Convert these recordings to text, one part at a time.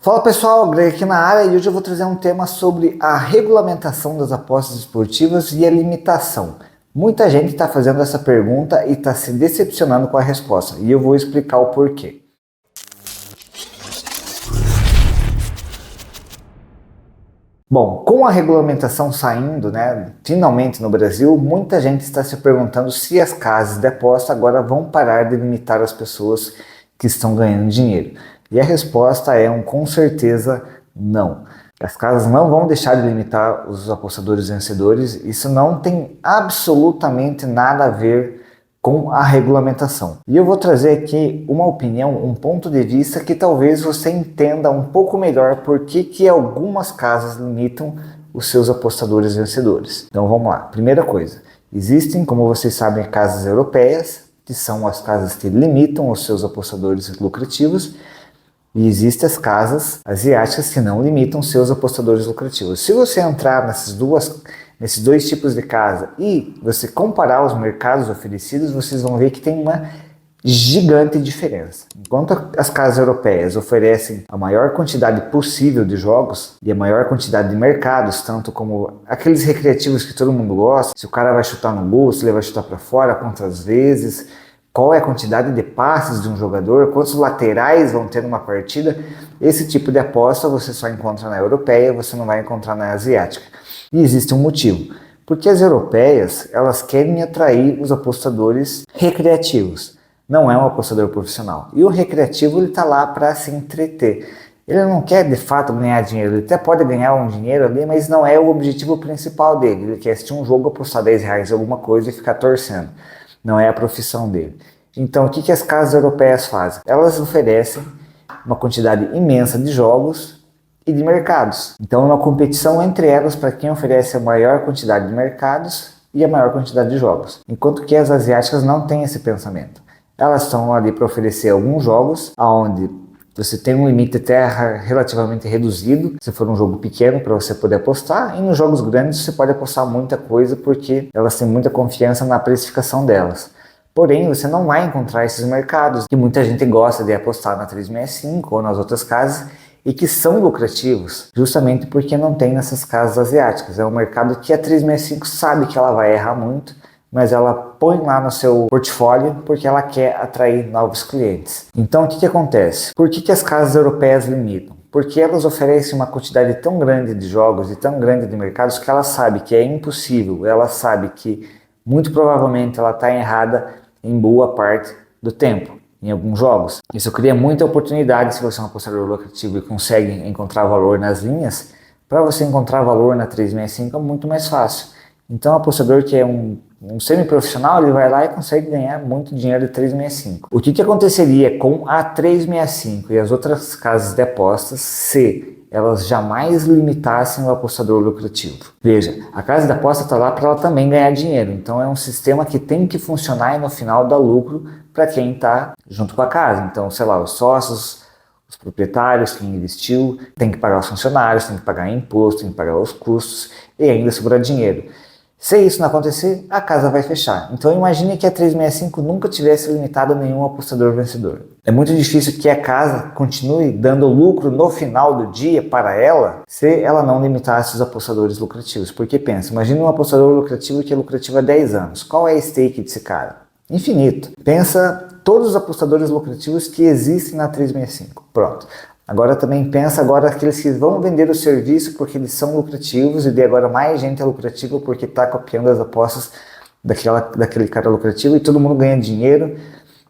Fala pessoal, Greg aqui na área e hoje eu vou trazer um tema sobre a regulamentação das apostas esportivas e a limitação. Muita gente está fazendo essa pergunta e está se decepcionando com a resposta e eu vou explicar o porquê. Bom, com a regulamentação saindo, finalmente no Brasil, muita gente está se perguntando se as casas de aposta agora vão parar de limitar as pessoas que estão ganhando dinheiro. E a resposta é com certeza não. As casas não vão deixar de limitar os apostadores vencedores, isso não tem absolutamente nada a ver com a regulamentação. E eu vou trazer aqui uma opinião, um ponto de vista que talvez você entenda um pouco melhor por que algumas casas limitam os seus apostadores vencedores. Então vamos lá. Primeira coisa, existem, como vocês sabem, casas europeias, que são as casas que limitam os seus apostadores lucrativos, e existem as casas asiáticas que não limitam seus apostadores lucrativos. Se você entrar nesses dois tipos de casa e você comparar os mercados oferecidos, vocês vão ver que tem uma gigante diferença. Enquanto as casas europeias oferecem a maior quantidade possível de jogos e a maior quantidade de mercados, tanto como aqueles recreativos que todo mundo gosta, se o cara vai chutar no gol, se ele vai chutar para fora, quantas vezes, qual é a quantidade de passes de um jogador, quantos laterais vão ter numa partida, esse tipo de aposta você só encontra na europeia, você não vai encontrar na asiática. E existe um motivo, porque as europeias, elas querem atrair os apostadores recreativos, não é um apostador profissional. E o recreativo, ele está lá para se entreter. Ele não quer de fato ganhar dinheiro, ele até pode ganhar um dinheiro ali, mas não é o objetivo principal dele. Ele quer assistir um jogo, apostar R$10 em alguma coisa e ficar torcendo. Não é a profissão dele. Então o que as casas europeias fazem? Elas oferecem uma quantidade imensa de jogos e de mercados. Então é uma competição entre elas para quem oferece a maior quantidade de mercados e a maior quantidade de jogos. Enquanto que as asiáticas não têm esse pensamento. Elas estão ali para oferecer alguns jogos onde você tem um limite até relativamente reduzido, se for um jogo pequeno para você poder apostar, e nos jogos grandes você pode apostar muita coisa porque elas têm muita confiança na precificação delas. Porém, você não vai encontrar esses mercados que muita gente gosta de apostar na 365 ou nas outras casas e que são lucrativos, justamente porque não tem nessas casas asiáticas. É um mercado que a 365 sabe que ela vai errar muito, mas ela põe lá no seu portfólio porque ela quer atrair novos clientes. Então o que acontece? Por que as casas europeias limitam? Porque elas oferecem uma quantidade tão grande de jogos e tão grande de mercados que ela sabe que é impossível, ela sabe que muito provavelmente ela está errada em boa parte do tempo, em alguns jogos. Isso cria muita oportunidade se você é um apostador lucrativo e consegue encontrar valor nas linhas. Para você encontrar valor na 365 é muito mais fácil. Então o apostador que é um semi-profissional, ele vai lá e consegue ganhar muito dinheiro de 365. O que aconteceria com a 365 e as outras casas de apostas se elas jamais limitassem o apostador lucrativo? Veja, a casa de aposta está lá para ela também ganhar dinheiro, então é um sistema que tem que funcionar e no final dar lucro para quem está junto com a casa. Então, sei lá, os sócios, os proprietários, quem investiu, tem que pagar os funcionários, tem que pagar imposto, tem que pagar os custos e ainda sobrar dinheiro. Se isso não acontecer, a casa vai fechar. Então imagine que a 365 nunca tivesse limitado nenhum apostador vencedor. É muito difícil que a casa continue dando lucro no final do dia para ela se ela não limitasse os apostadores lucrativos. Porque pensa, imagine um apostador lucrativo que é lucrativo há 10 anos. Qual é a stake desse cara? Infinito. Pensa todos os apostadores lucrativos que existem na 365. Pronto. Agora também pensa aqueles que vão vender o serviço porque eles são lucrativos e de agora mais gente é lucrativa porque está copiando as apostas daquele cara lucrativo e todo mundo ganha dinheiro.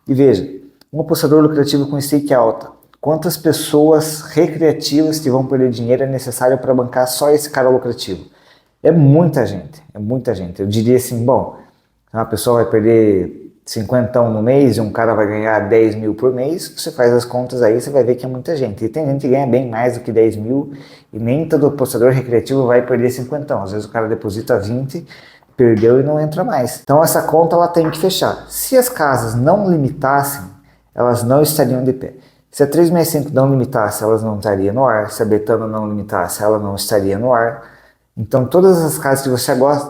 E veja, um apostador lucrativo com stake alta, quantas pessoas recreativas que vão perder dinheiro é necessário para bancar só esse cara lucrativo? É muita gente, é muita gente. Eu diria assim, bom, uma pessoa vai perder 50 no mês e um cara vai ganhar 10 mil por mês, você faz as contas aí, você vai ver que é muita gente. E tem gente que ganha bem mais do que 10 mil e nem todo apostador recreativo vai perder 50. Às vezes o cara deposita 20, perdeu e não entra mais. Então essa conta ela tem que fechar. Se as casas não limitassem, elas não estariam de pé. Se a 365 não limitasse, elas não estariam no ar. Se a Betano não limitasse, ela não estaria no ar. Então todas as casas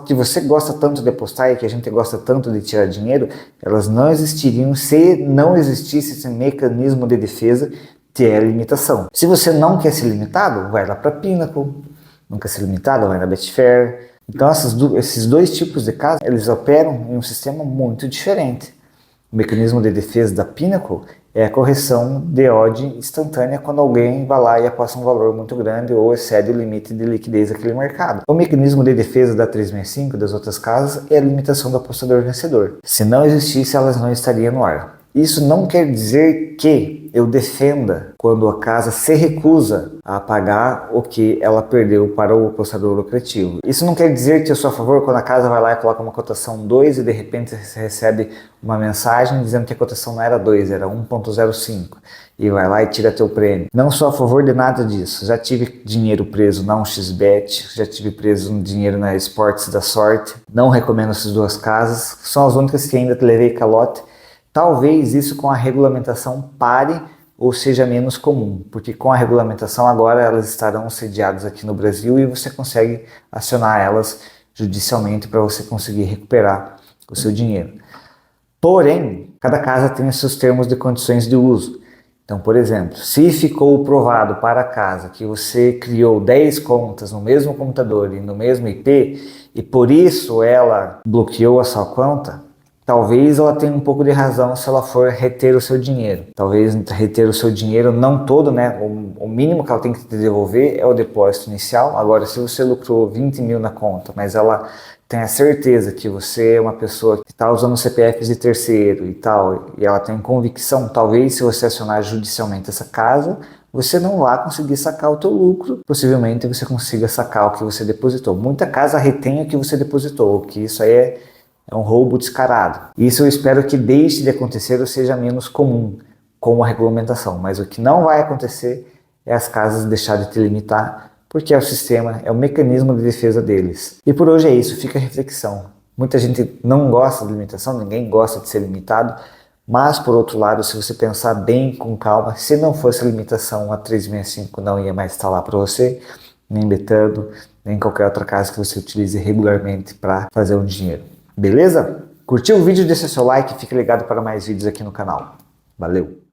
que você gosta tanto de apostar e que a gente gosta tanto de tirar dinheiro, elas não existiriam se não existisse esse mecanismo de defesa ter a limitação. Se você não quer ser limitado, vai lá para Pinnacle. Não quer ser limitado, vai na Betfair. Então esses dois tipos de casa, eles operam em um sistema muito diferente. O mecanismo de defesa da Pinnacle é a correção de odd instantânea quando alguém vai lá e aposta um valor muito grande ou excede o limite de liquidez daquele mercado. O mecanismo de defesa da 365 e das outras casas é a limitação do apostador vencedor. Se não existisse, elas não estariam no ar. Isso não quer dizer que eu defenda quando a casa se recusa a pagar o que ela perdeu para o apostador lucrativo. Isso não quer dizer que eu sou a favor quando a casa vai lá e coloca uma cotação 2 e de repente você recebe uma mensagem dizendo que a cotação não era 2, era 1.05 e vai lá e tira teu prêmio. Não sou a favor de nada disso. Já tive dinheiro preso na 1xBet, já tive preso dinheiro na Esportes da Sorte. Não recomendo essas duas casas. São as únicas que ainda levei calote. Talvez isso com a regulamentação pare ou seja menos comum, porque com a regulamentação agora elas estarão sediadas aqui no Brasil e você consegue acionar elas judicialmente para você conseguir recuperar o seu dinheiro. Porém, cada casa tem os seus termos de condições de uso. Então, por exemplo, se ficou provado para a casa que você criou 10 contas no mesmo computador e no mesmo IP e por isso ela bloqueou a sua conta, talvez ela tenha um pouco de razão se ela for reter o seu dinheiro. Talvez reter o seu dinheiro, não todo, né? O mínimo que ela tem que te devolver é o depósito inicial. Agora, se você lucrou 20 mil na conta, mas ela tem a certeza que você é uma pessoa que está usando CPFs de terceiro e tal, e ela tem convicção, talvez se você acionar judicialmente essa casa, você não vai conseguir sacar o teu lucro. Possivelmente você consiga sacar o que você depositou. Muita casa retém o que você depositou, que isso aí é um roubo descarado. Isso eu espero que deixe de acontecer ou seja menos comum com a regulamentação. Mas o que não vai acontecer é as casas deixar de te limitar, porque é o sistema, é o mecanismo de defesa deles. E por hoje é isso, fica a reflexão. Muita gente não gosta de limitação, ninguém gosta de ser limitado, mas por outro lado, se você pensar bem com calma, se não fosse a limitação, a 365 não ia mais estar lá para você, nem Betano, nem qualquer outra casa que você utilize regularmente para fazer um dinheiro. Beleza? Curtiu o vídeo? Deixa seu like e fique ligado para mais vídeos aqui no canal. Valeu!